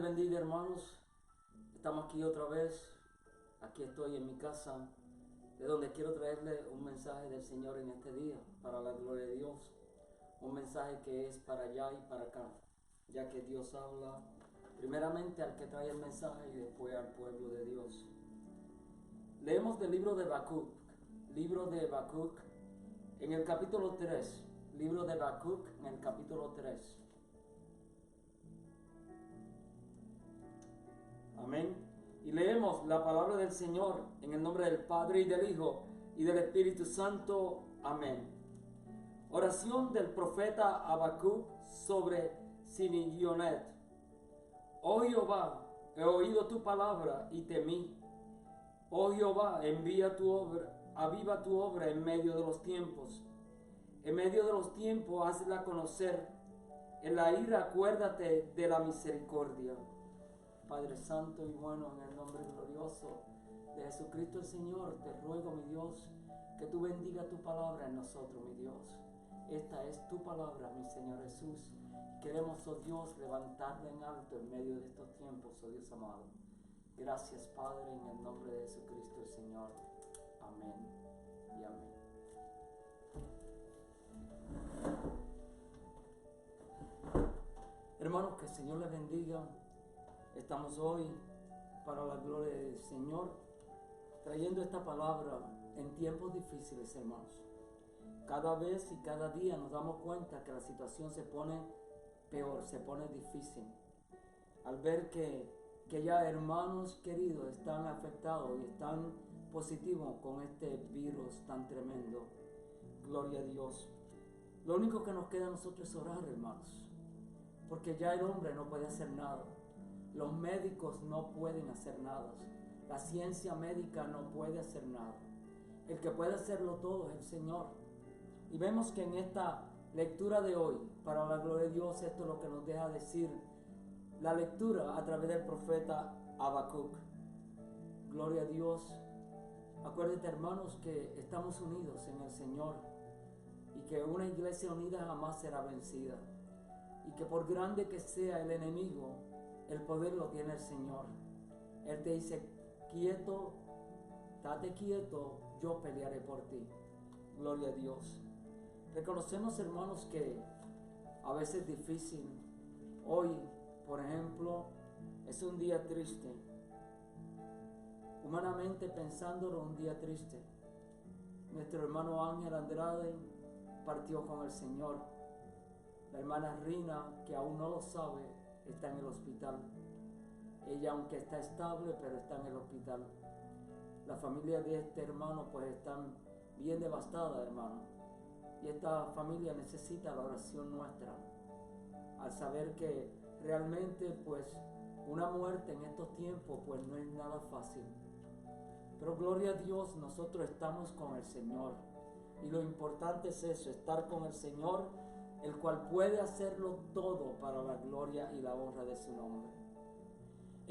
les bendiga, hermanos. Estamos aquí otra vez. Aquí estoy en mi casa, de donde quiero traerle un mensaje del Señor en este día, para la gloria de Dios. Un mensaje que es para allá y para acá, ya que Dios habla primeramente al que trae el mensaje y después al pueblo de Dios. Leemos del libro de Habacuc, en el capítulo 3. Libro de Habacuc en el capítulo 3. Amén. Y leemos la palabra del Señor en el nombre del Padre y del Hijo y del Espíritu Santo. Amén. Oración del profeta Habacuc sobre Sinigionet. Oh Jehová, he oído tu palabra y temí. Oh Jehová, envía tu obra, aviva tu obra en medio de los tiempos. En medio de los tiempos hazla conocer. En la ira acuérdate de la misericordia. Padre Santo y bueno, en el nombre glorioso de Jesucristo el Señor, te ruego, mi Dios, que tú bendiga tu palabra en nosotros, mi Dios. Esta es tu palabra, mi Señor Jesús. Queremos, oh Dios, levantarla en alto en medio de estos tiempos, oh Dios amado. Gracias, Padre, en el nombre de Jesucristo el Señor. Amén y amén. Hermanos, que el Señor les bendiga. Estamos hoy, para la gloria del Señor, trayendo esta palabra en tiempos difíciles, hermanos. Cada vez y cada día nos damos cuenta que la situación se pone peor, se pone difícil. Al ver que ya hermanos queridos están afectados y están positivos con este virus tan tremendo. Gloria a Dios. Lo único que nos queda a nosotros es orar, hermanos. Porque ya el hombre no puede hacer nada. Los médicos no pueden hacer nada. La ciencia médica no puede hacer nada. El que puede hacerlo todo es el Señor. Y vemos que en esta lectura de hoy, para la gloria de Dios, esto es lo que nos deja decir la lectura a través del profeta Habacuc. Gloria a Dios. Acuérdate, hermanos, que estamos unidos en el Señor y que una iglesia unida jamás será vencida. Y que por grande que sea el enemigo, el poder lo tiene el Señor. Él te dice, quieto, estate quieto, yo pelearé por ti. Gloria a Dios. Reconocemos, hermanos, que a veces es difícil. Hoy, por ejemplo, es un día triste. Humanamente pensándolo, un día triste. Nuestro hermano Ángel Andrade partió con el Señor. La hermana Rina, que aún no lo sabe, está en el hospital. Ella, aunque está estable, pero está en el hospital. La familia de este hermano pues están bien devastada, hermano. Y esta familia necesita la oración nuestra. Al saber que realmente pues una muerte en estos tiempos pues no es nada fácil. Pero gloria a Dios, nosotros estamos con el Señor. Y lo importante es eso, estar con el Señor, el cual puede hacerlo todo para la gloria y la honra de su nombre.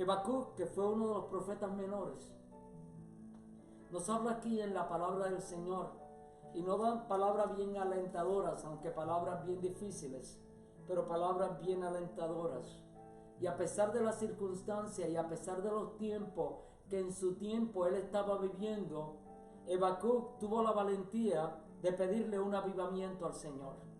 Habacuc, que fue uno de los profetas menores, nos habla aquí en la palabra del Señor y nos dan palabras bien alentadoras, aunque palabras bien difíciles, pero palabras bien alentadoras. Y a pesar de las circunstancias y a pesar de los tiempos que en su tiempo él estaba viviendo, Habacuc tuvo la valentía de pedirle un avivamiento al Señor.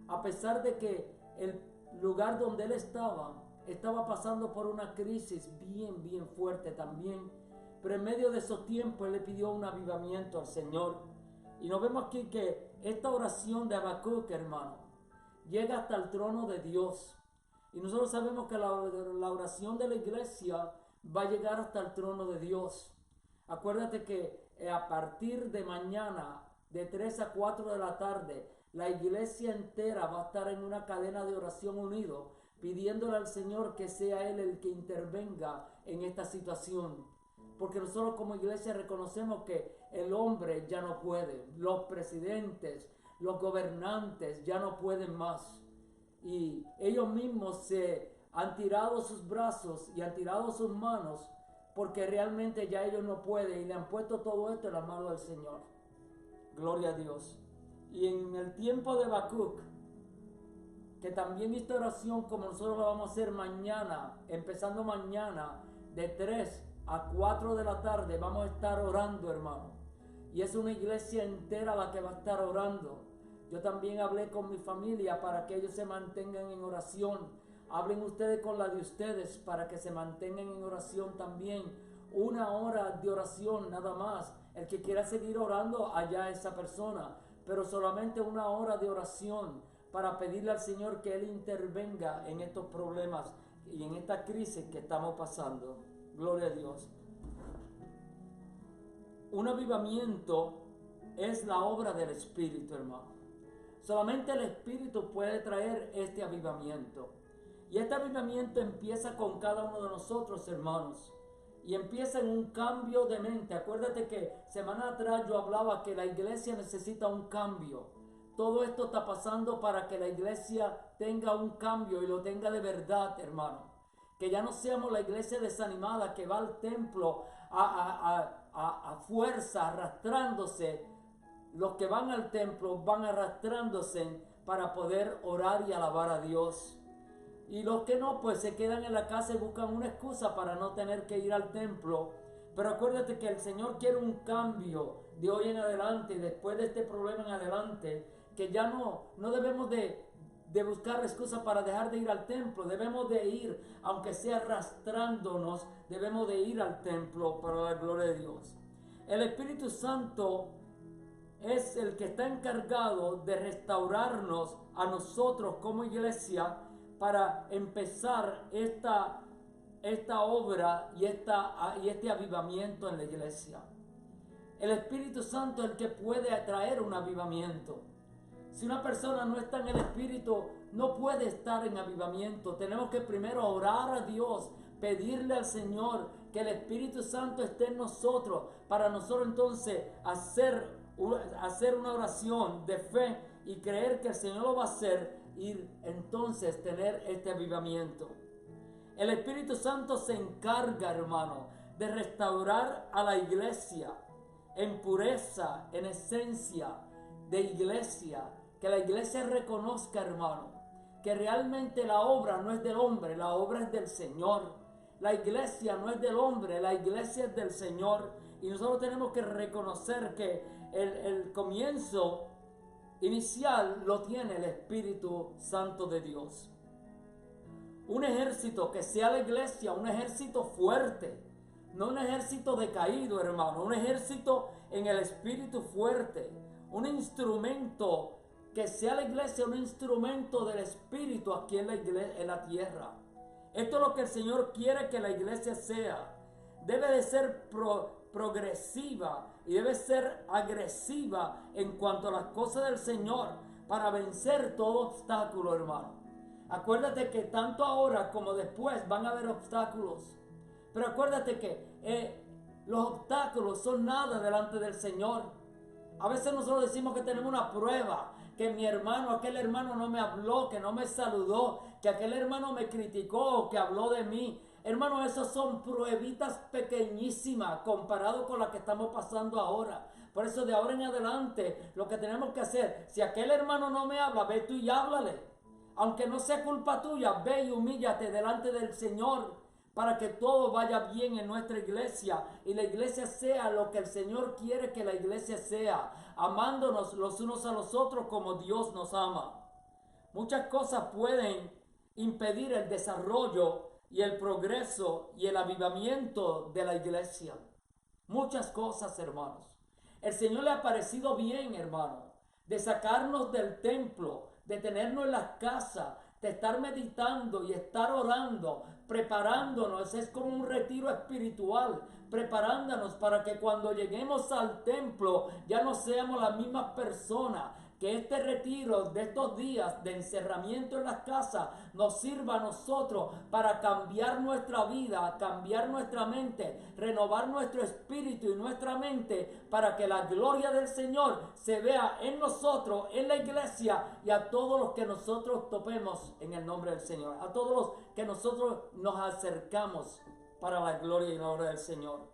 A pesar de que el lugar donde él estaba pasando por una crisis bien fuerte también, pero en medio de esos tiempos él le pidió un avivamiento al Señor. Y nos vemos aquí que esta oración de Habacuc, hermano, llega hasta el trono de Dios. Y nosotros sabemos que la oración de la iglesia va a llegar hasta el trono de Dios. Acuérdate que a partir de mañana, de 3 a 4 de la tarde, la iglesia entera va a estar en una cadena de oración unido, pidiéndole al Señor que sea Él el que intervenga en esta situación. Porque nosotros como iglesia reconocemos que el hombre ya no puede, los presidentes, los gobernantes ya no pueden más. Y ellos mismos se han tirado sus brazos y han tirado sus manos porque realmente ya ellos no pueden y le han puesto todo esto en las manos del Señor. Gloria a Dios. Y en el tiempo de Habacuc, que también esta oración, como nosotros la vamos a hacer mañana, empezando mañana, de 3 a 4 de la tarde, vamos a estar orando, hermano. Y es una iglesia entera la que va a estar orando. Yo también hablé con mi familia para que ellos se mantengan en oración. Hablen ustedes con la de ustedes para que se mantengan en oración también. 1 hora de oración nada más. El que quiera seguir orando, allá esa persona. Pero solamente 1 hora de oración para pedirle al Señor que Él intervenga en estos problemas y en esta crisis que estamos pasando. Gloria a Dios. Un avivamiento es la obra del Espíritu, hermano. Solamente el Espíritu puede traer este avivamiento. Y este avivamiento empieza con cada uno de nosotros, hermanos. Y empieza en un cambio de mente. Acuérdate que semana atrás yo hablaba que la iglesia necesita un cambio. Todo esto está pasando para que la iglesia tenga un cambio y lo tenga de verdad, hermano. Que ya no seamos la iglesia desanimada que va al templo a fuerza, arrastrándose. Los que van al templo van arrastrándose para poder orar y alabar a Dios. Y los que no, pues se quedan en la casa y buscan una excusa para no tener que ir al templo. Pero acuérdate que el Señor quiere un cambio de hoy en adelante, después de este problema en adelante, que ya no debemos de buscar excusa para dejar de ir al templo. Debemos de ir, aunque sea arrastrándonos, debemos de ir al templo para la gloria de Dios. El Espíritu Santo es el que está encargado de restaurarnos a nosotros como iglesia para empezar esta obra y este avivamiento en la iglesia. El Espíritu Santo es el que puede atraer un avivamiento. Si una persona no está en el Espíritu, no puede estar en avivamiento. Tenemos que primero orar a Dios, pedirle al Señor que el Espíritu Santo esté en nosotros, para nosotros entonces hacer una oración de fe y creer que el Señor lo va a hacer y entonces tener este avivamiento. El Espíritu Santo se encarga, hermano, de restaurar a la iglesia en pureza, en esencia de iglesia. Que la iglesia reconozca, hermano, que realmente la obra no es del hombre, la obra es del Señor. La iglesia no es del hombre, la iglesia es del Señor. Y nosotros tenemos que reconocer que el comienzo inicial lo tiene el Espíritu Santo de Dios. Un ejército que sea la iglesia, un ejército fuerte, no un ejército decaído, hermano, un ejército en el Espíritu fuerte, un instrumento que sea la iglesia, un instrumento del Espíritu aquí en la tierra. Esto es lo que el Señor quiere que la iglesia sea. Debe de ser progresiva y debe ser agresiva en cuanto a las cosas del Señor para vencer todo obstáculo, hermano. Acuérdate que tanto ahora como después van a haber obstáculos. Pero acuérdate que los obstáculos son nada delante del Señor. A veces nosotros decimos que tenemos una prueba, que mi hermano, aquel hermano no me habló, que no me saludó, que aquel hermano me criticó, que habló de mí. Hermano, esas son pruebitas pequeñísimas comparado con las que estamos pasando ahora. Por eso de ahora en adelante lo que tenemos que hacer, si aquel hermano no me habla, ve tú y háblale. Aunque no sea culpa tuya, ve y humíllate delante del Señor para que todo vaya bien en nuestra iglesia y la iglesia sea lo que el Señor quiere que la iglesia sea, amándonos los unos a los otros como Dios nos ama. Muchas cosas pueden impedir el desarrollo y el progreso y el avivamiento de la iglesia. Muchas cosas, hermanos. El Señor le ha parecido bien, hermano, de sacarnos del templo, de tenernos en las casas, de estar meditando y estar orando, preparándonos. Es como un retiro espiritual, preparándonos para que cuando lleguemos al templo ya no seamos las mismas personas. Que este retiro de estos días de encerramiento en las casas nos sirva a nosotros para cambiar nuestra vida, cambiar nuestra mente, renovar nuestro espíritu y nuestra mente para que la gloria del Señor se vea en nosotros, en la iglesia y a todos los que nosotros topemos en el nombre del Señor, a todos los que nosotros nos acercamos para la gloria y la obra del Señor.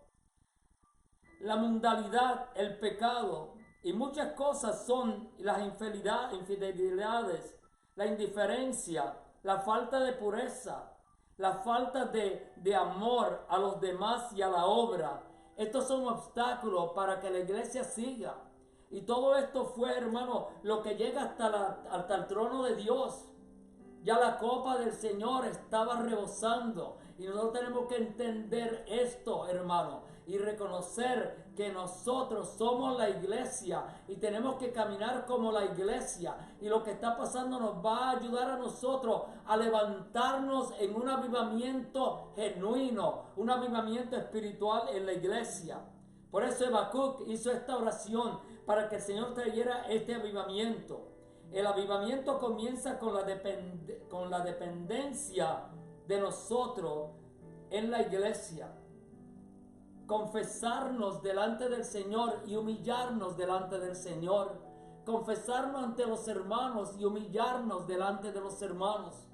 La mundanalidad, el pecado y muchas cosas son las infidelidades la indiferencia, la falta de pureza, la falta de amor a los demás y a la obra. Estos son obstáculos para que la iglesia siga. Y todo esto fue, hermano, lo que llega hasta el trono de Dios. Ya la copa del Señor estaba rebosando. Y nosotros tenemos que entender esto, hermano, y reconocer que nosotros somos la iglesia y tenemos que caminar como la iglesia. Y lo que está pasando nos va a ayudar a nosotros a levantarnos en un avivamiento genuino, un avivamiento espiritual en la iglesia. Por eso Habacuc hizo esta oración para que el Señor trayera este avivamiento. El avivamiento comienza con la dependencia de nosotros en la iglesia. Confesarnos delante del Señor y humillarnos delante del Señor. Confesarnos ante los hermanos y humillarnos delante de los hermanos.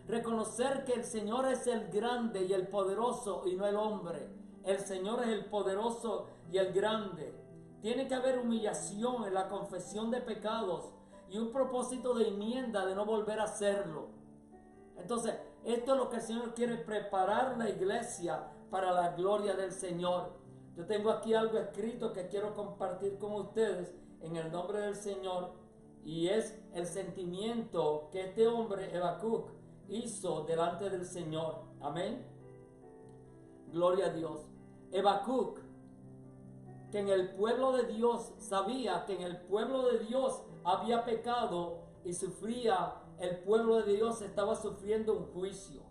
Reconocer que el Señor es el grande y el poderoso y no el hombre. El Señor es el poderoso y el grande. Tiene que haber humillación en la confesión de pecados y un propósito de enmienda de no volver a hacerlo. Entonces, esto es lo que el Señor quiere, preparar la iglesia para la gloria del Señor. Yo tengo aquí algo escrito que quiero compartir con ustedes en el nombre del Señor, y es el sentimiento que este hombre, Habacuc, hizo delante del Señor. Amén. Gloria a Dios. Habacuc, que en el pueblo de Dios sabía que en el pueblo de Dios había pecado y sufría, el pueblo de Dios estaba sufriendo un juicio.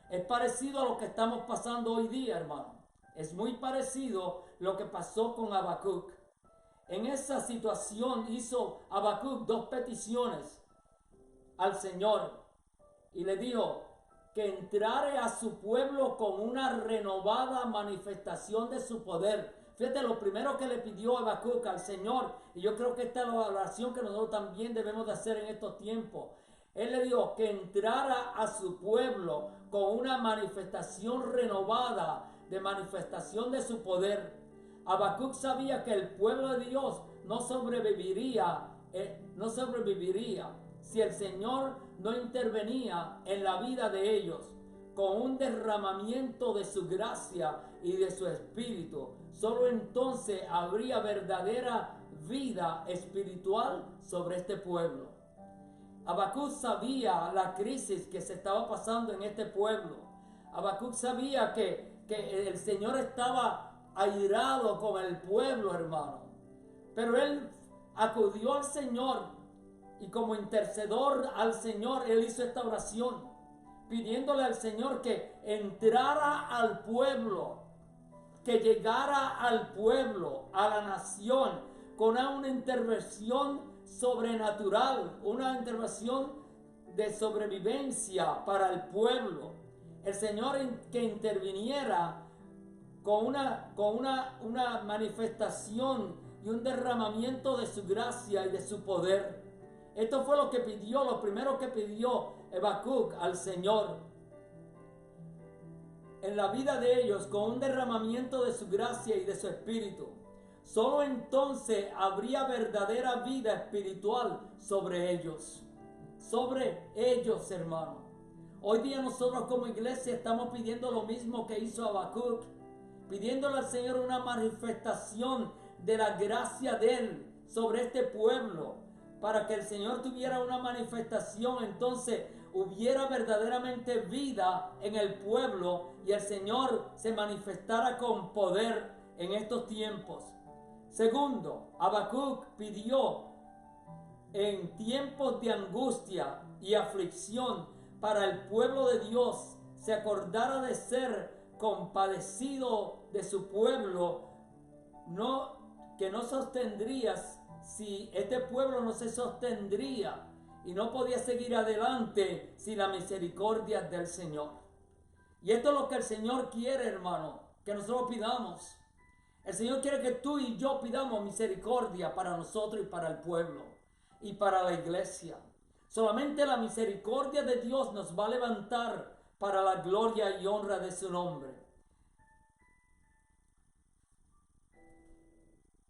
Es parecido a lo que estamos pasando hoy día, hermano. Es muy parecido lo que pasó con Habacuc. En esa situación hizo Habacuc dos peticiones al Señor y le dijo que entrare a su pueblo con una renovada manifestación de su poder. Fíjate, lo primero que le pidió Habacuc al Señor, y yo creo que esta es la oración que nosotros también debemos de hacer en estos tiempos. Él le dijo que entrara a su pueblo con una manifestación renovada, de manifestación de su poder. Habacuc sabía que el pueblo de Dios no sobreviviría si el Señor no intervenía en la vida de ellos con un derramamiento de su gracia y de su espíritu. Solo entonces habría verdadera vida espiritual sobre este pueblo. Habacuc sabía la crisis que se estaba pasando en este pueblo. Habacuc sabía que el Señor estaba airado con el pueblo, hermano. Pero él acudió al Señor y como intercedor al Señor, él hizo esta oración, pidiéndole al Señor que entrara al pueblo, que llegara al pueblo, a la nación, con una intervención sobrenatural, una intervención de sobrevivencia para el pueblo. El Señor que interviniera con una manifestación y un derramamiento de su gracia y de su poder. Esto fue lo que pidió, lo primero que pidió Habacuc al Señor. En la vida de ellos, con un derramamiento de su gracia y de su espíritu. Solo entonces habría verdadera vida espiritual sobre ellos. Sobre ellos, hermano. Hoy día nosotros como iglesia estamos pidiendo lo mismo que hizo Habacuc. Pidiéndole al Señor una manifestación de la gracia de Él sobre este pueblo. Para que el Señor tuviera una manifestación, entonces hubiera verdaderamente vida en el pueblo y el Señor se manifestara con poder en estos tiempos. Segundo, Habacuc pidió en tiempos de angustia y aflicción para el pueblo de Dios se acordara de ser compadecido de su pueblo, que no sostendría, si este pueblo no se sostendría y no podía seguir adelante sin la misericordia del Señor. Y esto es lo que el Señor quiere, hermano, que nosotros pidamos. El Señor quiere que tú y yo pidamos misericordia para nosotros y para el pueblo y para la iglesia. Solamente la misericordia de Dios nos va a levantar para la gloria y honra de su nombre.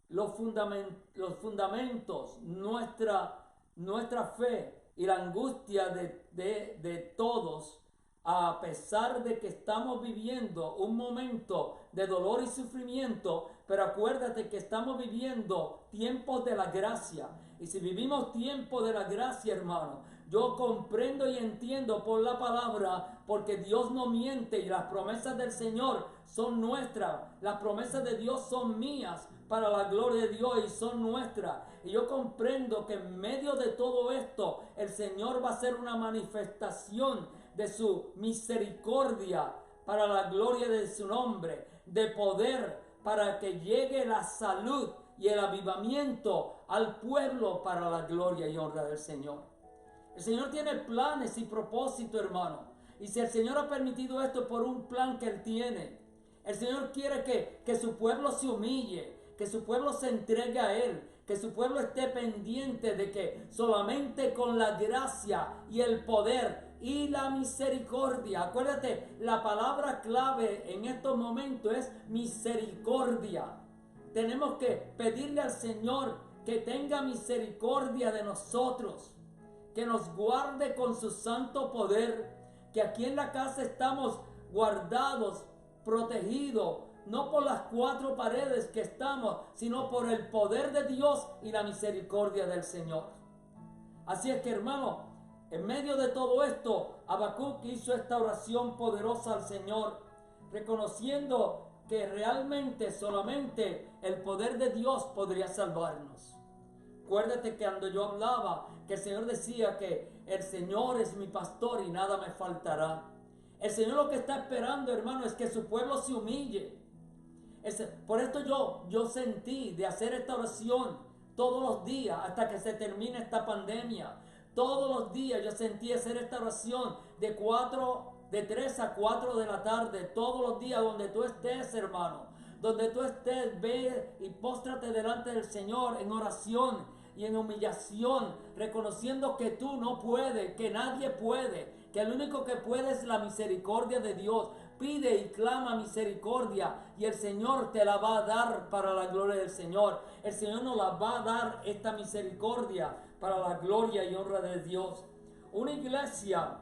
Los fundamentos, nuestra fe y la angustia de todos, a pesar de que estamos viviendo un momento de dolor y sufrimiento, pero acuérdate que estamos viviendo tiempos de la gracia. Y si vivimos tiempos de la gracia, hermano, yo comprendo y entiendo por la palabra, porque Dios no miente y las promesas del Señor son nuestras. Las promesas de Dios son mías para la gloria de Dios y son nuestras. Y yo comprendo que en medio de todo esto, el Señor va a hacer una manifestación de su misericordia para la gloria de su nombre, de poder para que llegue la salud y el avivamiento al pueblo para la gloria y honra del Señor. El Señor tiene planes y propósitos, hermano. Y si el Señor ha permitido esto por un plan que Él tiene, el Señor quiere que su pueblo se humille, que su pueblo se entregue a Él, que su pueblo esté pendiente de que solamente con la gracia y el poder y la misericordia, acuérdate, la palabra clave en estos momentos es misericordia. Tenemos que pedirle al Señor que tenga misericordia de nosotros, que nos guarde con su santo poder, que aquí en la casa estamos guardados, protegidos, no por las cuatro paredes que estamos, sino por el poder de Dios y la misericordia del Señor. Así es que, hermano, en medio de todo esto, Habacuc hizo esta oración poderosa al Señor, reconociendo que realmente solamente el poder de Dios podría salvarnos. Acuérdate que cuando yo hablaba, que el Señor decía que el Señor es mi pastor y nada me faltará. El Señor lo que está esperando, hermano, es que su pueblo se humille. Por esto yo sentí de hacer esta oración todos los días hasta que se termine esta pandemia. Todos los días yo sentí hacer esta oración de 3 a 4 de la tarde, todos los días donde tú estés, hermano. Donde tú estés, ve y póstrate delante del Señor en oración y en humillación, reconociendo que tú no puedes, que nadie puede, que el único que puede es la misericordia de Dios. Pide y clama misericordia y el Señor te la va a dar para la gloria del Señor. El Señor nos la va a dar esta misericordia para la gloria y honra de Dios. Una iglesia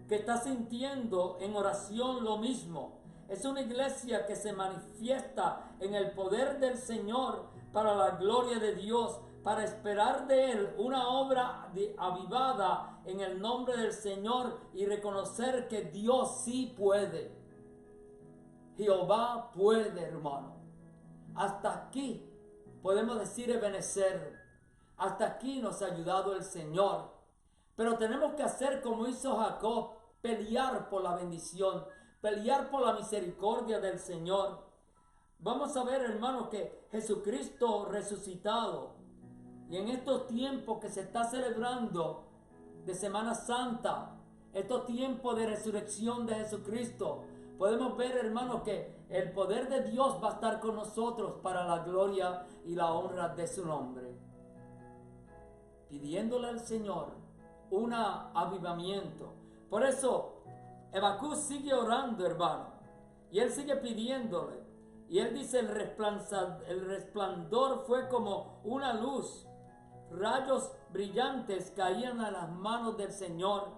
que está sintiendo en oración lo mismo, es una iglesia que se manifiesta en el poder del Señor para la gloria de Dios, para esperar de Él una obra avivada en el nombre del Señor y reconocer que Dios sí puede. Jehová puede, hermano. Hasta aquí podemos decir Ebenezer. Hasta aquí nos ha ayudado el Señor. Pero tenemos que hacer como hizo Jacob, pelear por la bendición, pelear por la misericordia del Señor. Vamos a ver, hermano, que Jesucristo resucitado, y en estos tiempos que se está celebrando de Semana Santa, estos tiempos de resurrección de Jesucristo, podemos ver, hermano, que el poder de Dios va a estar con nosotros para la gloria y la honra de su nombre. Pidiéndole al Señor un avivamiento. Por eso, Habacuc sigue orando, hermano, y él sigue pidiéndole. Y él dice, el resplandor fue como una luz. Rayos brillantes caían a las manos del Señor.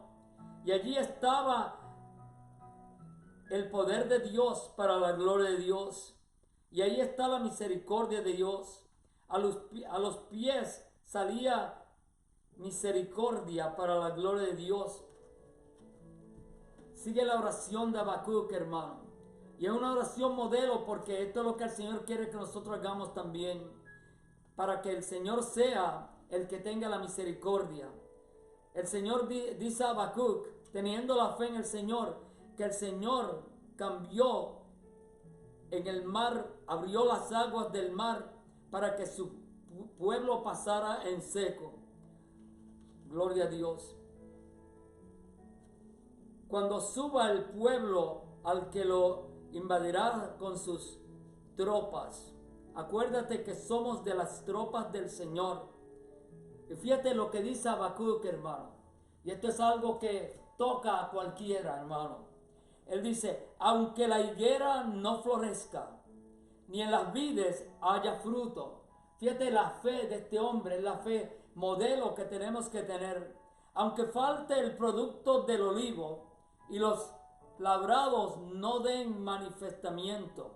Y allí estaba el poder de Dios para la gloria de Dios. Y allí está la misericordia de Dios. A los pies salía misericordia para la gloria de Dios. Sigue la oración de Habacuc, hermano. Y es una oración modelo, porque esto es lo que el Señor quiere que nosotros hagamos también, para que el Señor sea el que tenga la misericordia. El Señor dice a Habacuc, teniendo la fe en el Señor, que el Señor cambió en el mar, abrió las aguas del mar para que su pueblo pasara en seco. Gloria a Dios. Cuando suba el pueblo al que lo invadirá con sus tropas, acuérdate que somos de las tropas del Señor. Y fíjate lo que dice Habacuc, hermano. Y esto es algo que toca a cualquiera, hermano. Él dice, aunque la higuera no florezca, ni en las vides haya fruto. Fíjate la fe de este hombre, la fe modelo que tenemos que tener. Aunque falte el producto del olivo y los labrados no den manifestamiento,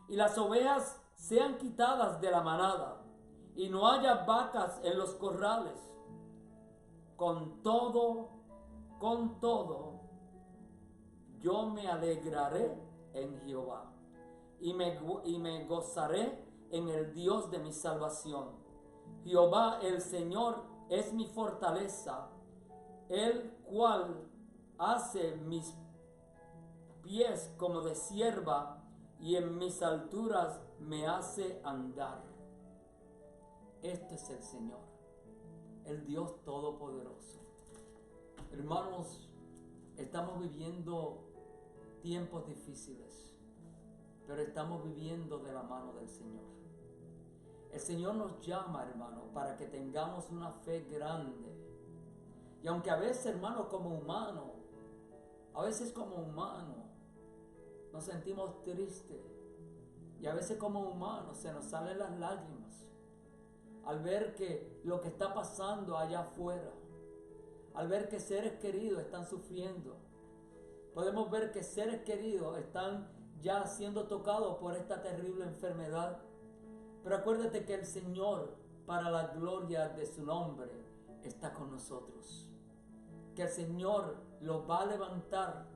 y las ovejas sean quitadas de la manada, y no haya vacas en los corrales, con todo, yo me alegraré en Jehová, y me gozaré en el Dios de mi salvación. Jehová el Señor es mi fortaleza, el cual hace mis pies como de cierva, y en mis alturas me hace andar. Este es el Señor, el Dios Todopoderoso. Hermanos, estamos viviendo tiempos difíciles, pero estamos viviendo de la mano del Señor. El Señor nos llama, hermano, para que tengamos una fe grande. Y aunque a veces, hermano, como humano, nos sentimos tristes. Y a veces como humanos se nos salen las lágrimas al ver que lo que está pasando allá afuera, al ver que seres queridos están sufriendo. Podemos ver que seres queridos están ya siendo tocados por esta terrible enfermedad. Pero acuérdate que el Señor, para la gloria de su nombre, está con nosotros. Que el Señor los va a levantar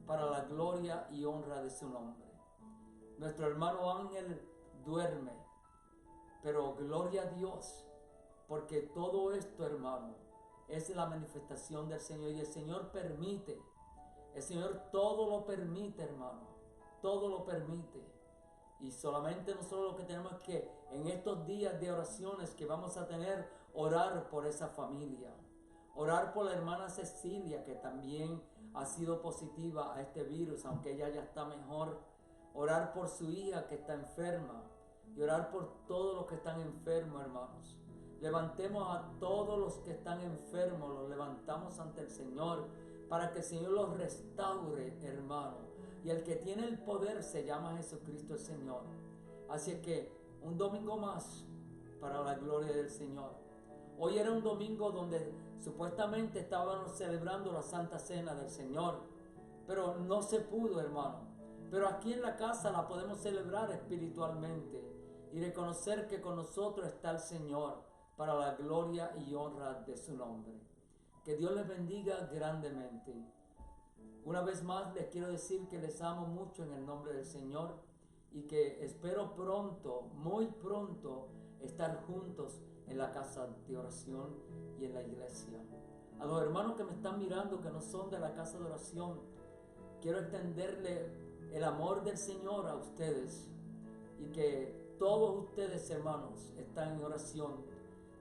para la gloria y honra de su nombre. Nuestro hermano Ángel duerme, pero gloria a Dios, porque todo esto, hermano, es la manifestación del Señor. Y el Señor permite, el Señor todo lo permite, hermano, todo lo permite. Y solamente nosotros lo que tenemos es que en estos días de oraciones que vamos a tener, orar por esa familia, orar por la hermana Cecilia, que también ha sido positiva a este virus, aunque ella ya está mejor. Orar por su hija que está enferma, y orar por todos los que están enfermos, hermanos. Levantemos a todos los que están enfermos, los levantamos ante el Señor, para que el Señor los restaure, hermano. Y el que tiene el poder se llama Jesucristo el Señor. Así es que un domingo más para la gloria del Señor. Hoy era un domingo donde supuestamente estábamos celebrando la Santa Cena del Señor, pero no se pudo, hermano. Pero aquí en la casa la podemos celebrar espiritualmente y reconocer que con nosotros está el Señor para la gloria y honra de su nombre. Que Dios les bendiga grandemente. Una vez más les quiero decir que les amo mucho en el nombre del Señor y que espero pronto, muy pronto, estar juntos en la casa de oración y en la iglesia. A los hermanos que me están mirando que no son de la casa de oración, quiero extenderle el amor del Señor a ustedes y que todos ustedes, hermanos, están en oración.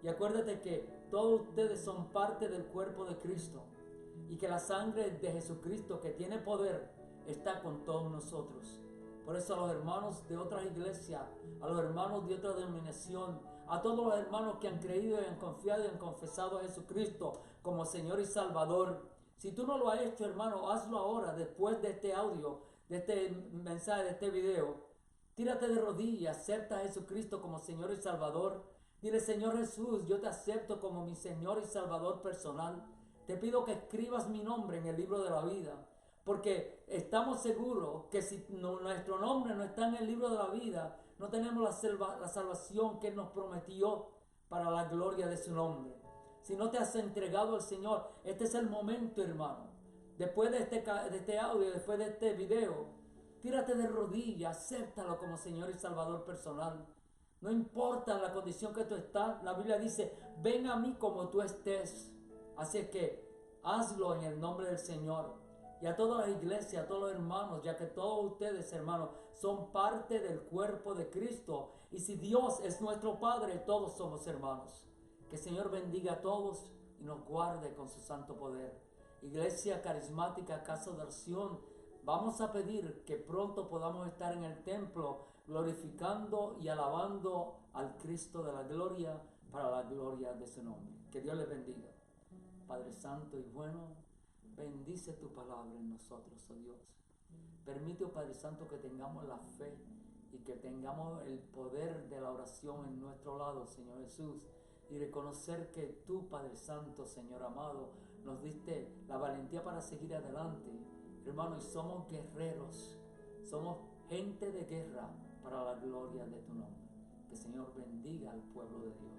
Y acuérdate que todos ustedes son parte del cuerpo de Cristo y que la sangre de Jesucristo, que tiene poder, está con todos nosotros. Por eso a los hermanos de otras iglesias, a los hermanos de otra denominación, a todos los hermanos que han creído y han confiado y han confesado a Jesucristo como Señor y Salvador, si tú no lo has hecho, hermano, hazlo ahora, después de este audio, de este mensaje, de este video. Tírate de rodillas, acepta a Jesucristo como Señor y Salvador. Dile: Señor Jesús, yo te acepto como mi Señor y Salvador personal. Te pido que escribas mi nombre en el libro de la vida, porque estamos seguros que si nuestro nombre no está en el libro de la vida, no tenemos la salvación que Él nos prometió para la gloria de su nombre. Si no te has entregado al Señor, este es el momento, hermano. Después de este audio, después de este video, tírate de rodillas, acéptalo como Señor y Salvador personal. No importa la condición que tú estás, la Biblia dice: ven a mí como tú estés. Así es que hazlo en el nombre del Señor. Y a todas las iglesias, a todos los hermanos, ya que todos ustedes, hermanos, son parte del cuerpo de Cristo. Y si Dios es nuestro Padre, todos somos hermanos. Que el Señor bendiga a todos y nos guarde con su santo poder. Iglesia Carismática Casa de Oración, vamos a pedir que pronto podamos estar en el templo glorificando y alabando al Cristo de la gloria para la gloria de su nombre. Que Dios les bendiga. Padre Santo y bueno, bendice tu palabra en nosotros, oh Dios. Permite, oh Padre Santo, que tengamos la fe y que tengamos el poder de la oración en nuestro lado, Señor Jesús. y reconocer que tú, Padre Santo, Señor amado, nos diste la valentía para seguir adelante, hermano, y somos guerreros, somos gente de guerra para la gloria de tu nombre. Que el Señor bendiga al pueblo de Dios.